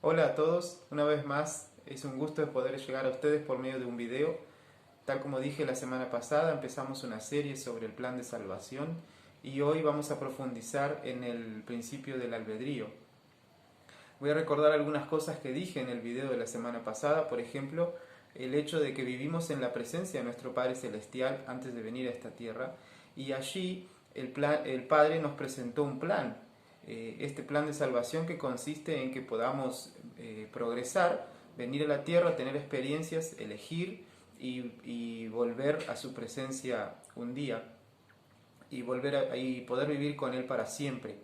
Hola a todos, una vez más es un gusto de poder llegar a ustedes por medio de un video. Tal como dije la semana pasada, empezamos una serie sobre el plan de salvación y hoy vamos a profundizar en el principio del albedrío. Voy a recordar algunas cosas que dije en el video de la semana pasada, por ejemplo, el hecho de que vivimos en la presencia de nuestro Padre Celestial antes de venir a esta tierra y allí el Padre nos presentó un plan, este plan de salvación que consiste en que podamos progresar, venir a la tierra, tener experiencias, elegir y volver a su presencia un día y poder vivir con Él para siempre.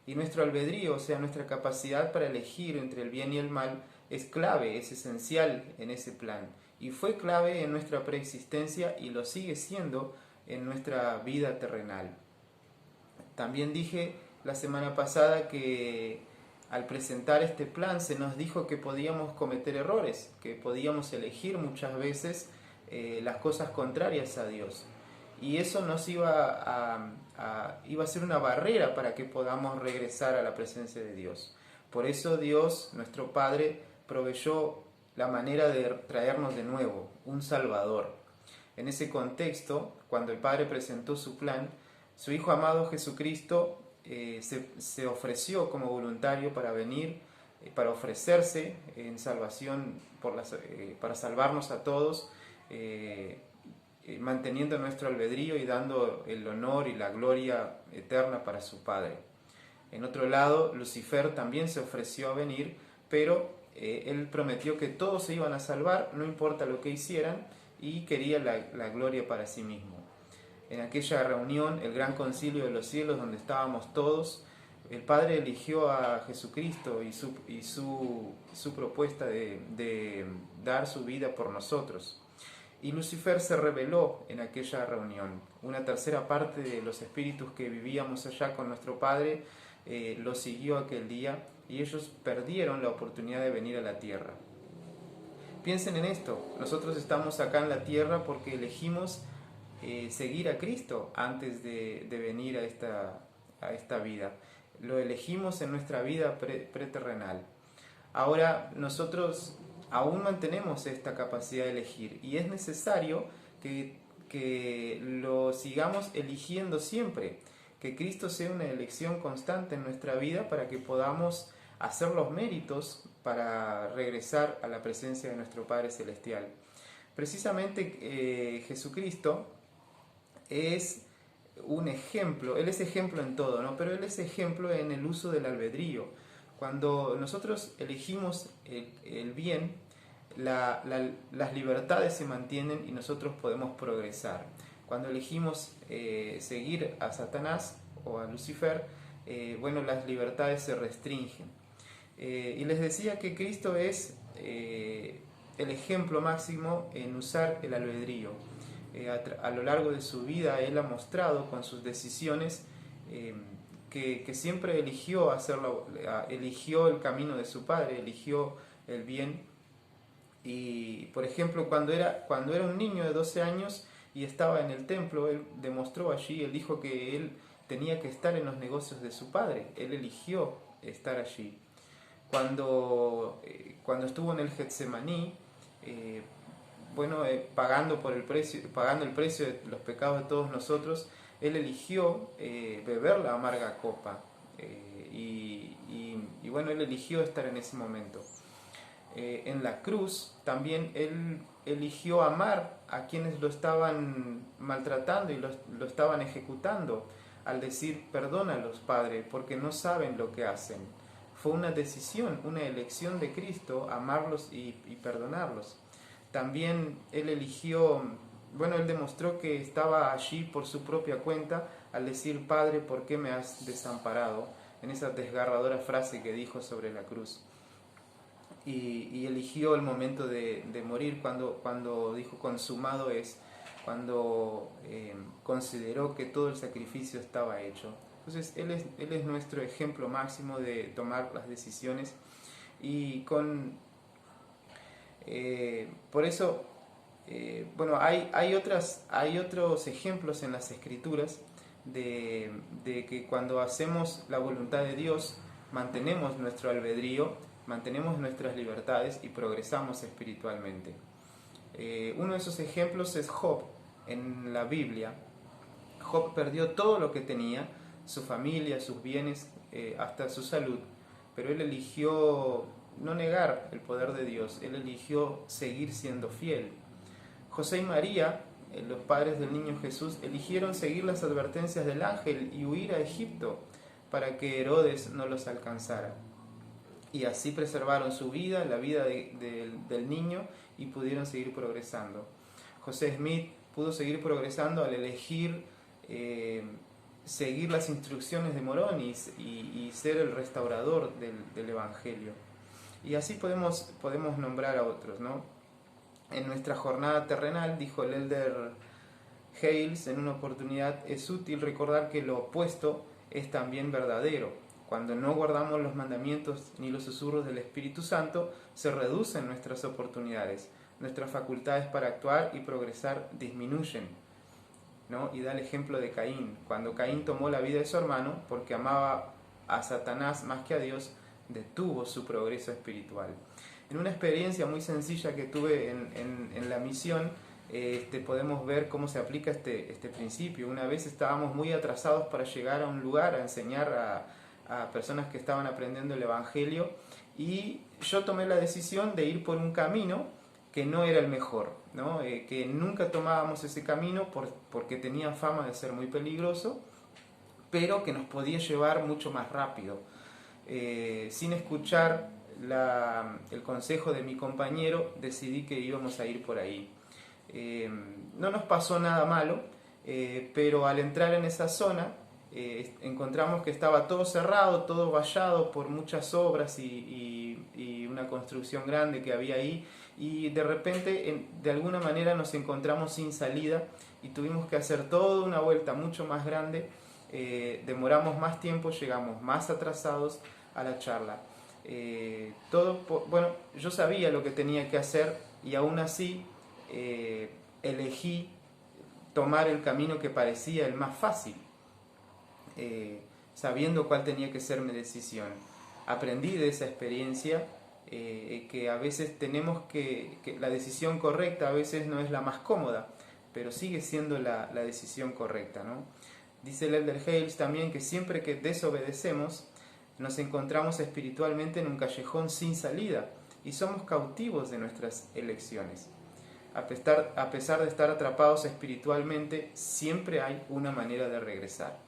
Y nuestro albedrío, o sea, nuestra capacidad para elegir entre el bien y el mal, es clave, es esencial en ese plan. Y fue clave en nuestra preexistencia y lo sigue siendo en nuestra vida terrenal. También dije la semana pasada que al presentar este plan se nos dijo que podíamos cometer errores, que podíamos elegir muchas veces las cosas contrarias a Dios. Y eso nos iba a ser una barrera para que podamos regresar a la presencia de Dios. Por eso Dios, nuestro Padre, proveyó la manera de traernos de nuevo, un Salvador. En ese contexto, cuando el Padre presentó su plan, su Hijo amado Jesucristo se ofreció como voluntario para venir, para ofrecerse en salvación, para salvarnos a todos, manteniendo nuestro albedrío y dando el honor y la gloria eterna para su Padre. En otro lado, Lucifer también se ofreció a venir, pero él prometió que todos se iban a salvar, no importa lo que hicieran, y quería la gloria para sí mismo. En aquella reunión, el gran concilio de los cielos, donde estábamos todos, el Padre eligió a Jesucristo y su propuesta de dar su vida por nosotros. Y Lucifer se rebeló en aquella reunión. Una tercera parte de los espíritus que vivíamos allá con nuestro Padre lo siguió aquel día y ellos perdieron la oportunidad de venir a la tierra. Piensen en esto, nosotros estamos acá en la tierra porque elegimos seguir a Cristo antes de venir a esta vida. Lo elegimos en nuestra vida preterrenal. Ahora nosotros aún mantenemos esta capacidad de elegir y es necesario que lo sigamos eligiendo siempre, que Cristo sea una elección constante en nuestra vida para que podamos hacer los méritos para regresar a la presencia de nuestro Padre Celestial. Precisamente Jesucristo es un ejemplo, Él es ejemplo en todo, ¿no? Pero Él es ejemplo en el uso del albedrío. Cuando nosotros elegimos el bien, las libertades se mantienen y nosotros podemos progresar. Cuando elegimos seguir a Satanás o a Lucifer, bueno, las libertades se restringen. Y les decía que Cristo es el ejemplo máximo en usar el albedrío. A lo largo de su vida Él ha mostrado con sus decisiones que siempre eligió hacerlo, eligió el camino de su Padre, eligió el bien. Y por ejemplo, cuando era un niño de 12 años y estaba en el templo, Él demostró allí, Él dijo que Él tenía que estar en los negocios de su Padre, Él eligió estar allí. Cuando estuvo en el Getsemaní, bueno, pagando el precio de los pecados de todos nosotros, Él eligió beber la amarga copa. Y bueno, Él eligió estar en ese momento. En la cruz también Él eligió amar a quienes lo estaban maltratando y lo estaban ejecutando, al decir, perdónalos, Padre, porque no saben lo que hacen. Fue una decisión, una elección de Cristo, amarlos y perdonarlos. También Él eligió, bueno, Él demostró que estaba allí por su propia cuenta al decir, Padre, ¿por qué me has desamparado? En esa desgarradora frase que dijo sobre la cruz. Y eligió el momento de morir cuando dijo consumado es, cuando consideró que todo el sacrificio estaba hecho. Entonces él es nuestro ejemplo máximo de tomar las decisiones y por eso, bueno, hay otros ejemplos en las escrituras de que cuando hacemos la voluntad de Dios mantenemos nuestro albedrío mantenemos nuestras libertades y progresamos espiritualmente. Uno de esos ejemplos es Job. En la Biblia, Job perdió todo lo que tenía, su familia, sus bienes, hasta su salud, pero él eligió no negar el poder de Dios, él eligió seguir siendo fiel. José y María, los padres del niño Jesús, eligieron seguir las advertencias del ángel y huir a Egipto para que Herodes no los alcanzara. Y así preservaron su vida, la vida del niño, y pudieron seguir progresando. José Smith pudo seguir progresando al elegir seguir las instrucciones de Morón y ser el restaurador del Evangelio. Y así podemos nombrar a otros, ¿no? En nuestra jornada terrenal, dijo el elder Hales en una oportunidad, es útil recordar que lo opuesto es también verdadero. Cuando no guardamos los mandamientos ni los susurros del Espíritu Santo, se reducen nuestras oportunidades, nuestras facultades para actuar y progresar disminuyen, ¿no? Y da el ejemplo de Caín. Cuando Caín tomó la vida de su hermano porque amaba a Satanás más que a Dios, detuvo su progreso espiritual. En una experiencia muy sencilla que tuve en la misión, podemos ver cómo se aplica este principio. Una vez estábamos muy atrasados para llegar a un lugar a enseñar a personas que estaban aprendiendo el Evangelio, y yo tomé la decisión de ir por un camino que no era el mejor, ¿no? Que nunca tomábamos ese camino porque tenía fama de ser muy peligroso, pero que nos podía llevar mucho más rápido. Sin escuchar el consejo de mi compañero, decidí que íbamos a ir por ahí. No nos pasó nada malo, pero al entrar en esa zona encontramos que estaba todo cerrado, todo vallado por muchas obras y una construcción grande que había ahí, y de repente de alguna manera nos encontramos sin salida y tuvimos que hacer toda una vuelta mucho más grande. Demoramos más tiempo, llegamos más atrasados a la charla. Bueno, yo sabía lo que tenía que hacer y aún así elegí tomar el camino que parecía el más fácil, sabiendo cuál tenía que ser mi decisión. Aprendí de esa experiencia que a veces tenemos que la decisión correcta a veces no es la más cómoda, pero sigue siendo la decisión correcta, ¿no? Dice el elder Hales también que siempre que desobedecemos nos encontramos espiritualmente en un callejón sin salida y somos cautivos de nuestras elecciones. A pesar de estar atrapados espiritualmente, siempre hay una manera de regresar.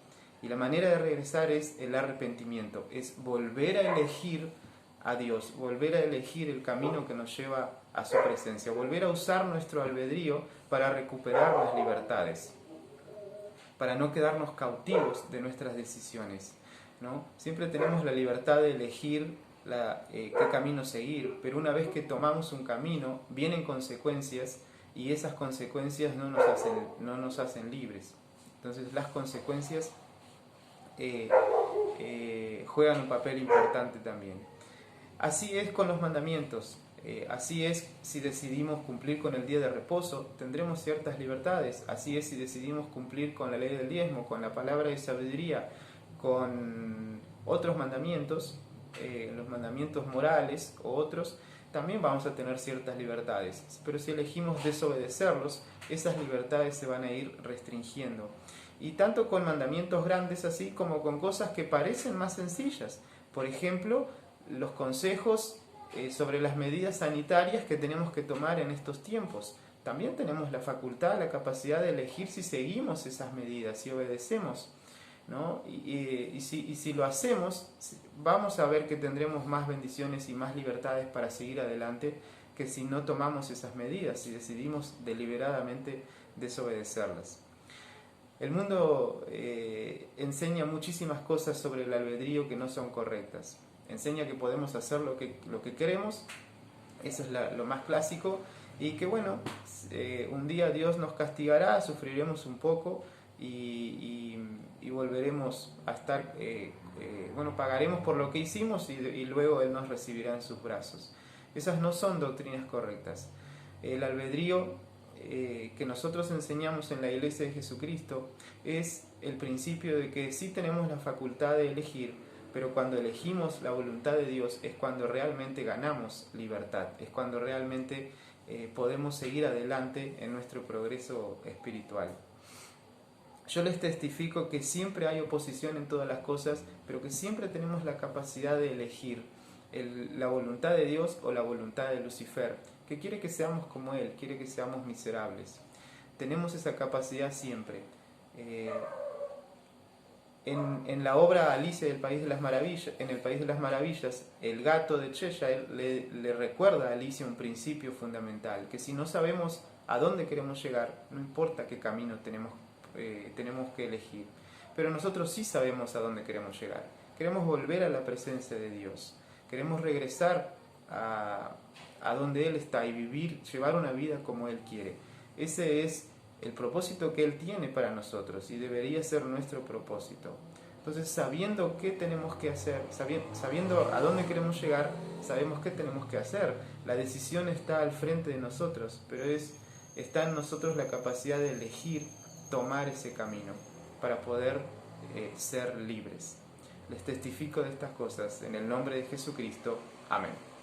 Y la manera de regresar es el arrepentimiento, es volver a elegir a Dios, volver a elegir el camino que nos lleva a su presencia, volver a usar nuestro albedrío para recuperar las libertades, para no quedarnos cautivos de nuestras decisiones, ¿no? Siempre tenemos la libertad de elegir qué camino seguir, pero una vez que tomamos un camino, vienen consecuencias y esas consecuencias no nos hacen libres. Entonces las consecuencias juegan un papel importante también. Así es con los mandamientos. Así es si decidimos cumplir con el día de reposo, tendremos ciertas libertades. Así es si decidimos cumplir con la ley del diezmo, con la palabra de sabiduría, con otros mandamientos, los mandamientos morales o otros, también vamos a tener ciertas libertades. Pero si elegimos desobedecerlos, esas libertades se van a ir restringiendo. Y tanto con mandamientos grandes así como con cosas que parecen más sencillas. Por ejemplo, los consejos sobre las medidas sanitarias que tenemos que tomar en estos tiempos. También tenemos la facultad, la capacidad de elegir si seguimos esas medidas, si obedecemos, ¿no? Y si lo hacemos, vamos a ver que tendremos más bendiciones y más libertades para seguir adelante que si no tomamos esas medidas, si decidimos deliberadamente desobedecerlas. El mundo enseña muchísimas cosas sobre el albedrío que no son correctas. Enseña que podemos hacer lo que queremos, eso es lo más clásico, y que bueno, un día Dios nos castigará, sufriremos un poco y volveremos a estar, pagaremos por lo que hicimos y luego Él nos recibirá en sus brazos. Esas no son doctrinas correctas. El albedrío que nosotros enseñamos en la Iglesia de Jesucristo es el principio de que sí tenemos la facultad de elegir, pero cuando elegimos la voluntad de Dios es cuando realmente ganamos libertad, es cuando realmente podemos seguir adelante en nuestro progreso espiritual. Yo les testifico que siempre hay oposición en todas las cosas, pero que siempre tenemos la capacidad de elegir la voluntad de Dios o la voluntad de Lucifer, que quiere que seamos como él, quiere que seamos miserables. Tenemos esa capacidad siempre. En la obra Alicia del País de las Maravillas, en el País de las Maravillas, el gato de Cheshire le recuerda a Alicia un principio fundamental, que si no sabemos a dónde queremos llegar, no importa qué camino tenemos que elegir, pero nosotros sí sabemos a dónde queremos llegar. Queremos volver a la presencia de Dios, queremos regresar a donde Él está y llevar una vida como Él quiere. Ese es el propósito que Él tiene para nosotros y debería ser nuestro propósito. Entonces, sabiendo qué tenemos que hacer, sabiendo a dónde queremos llegar, sabemos qué tenemos que hacer. La decisión está al frente de nosotros, pero está en nosotros la capacidad de elegir tomar ese camino para poder ser libres. Les testifico de estas cosas en el nombre de Jesucristo. Amén.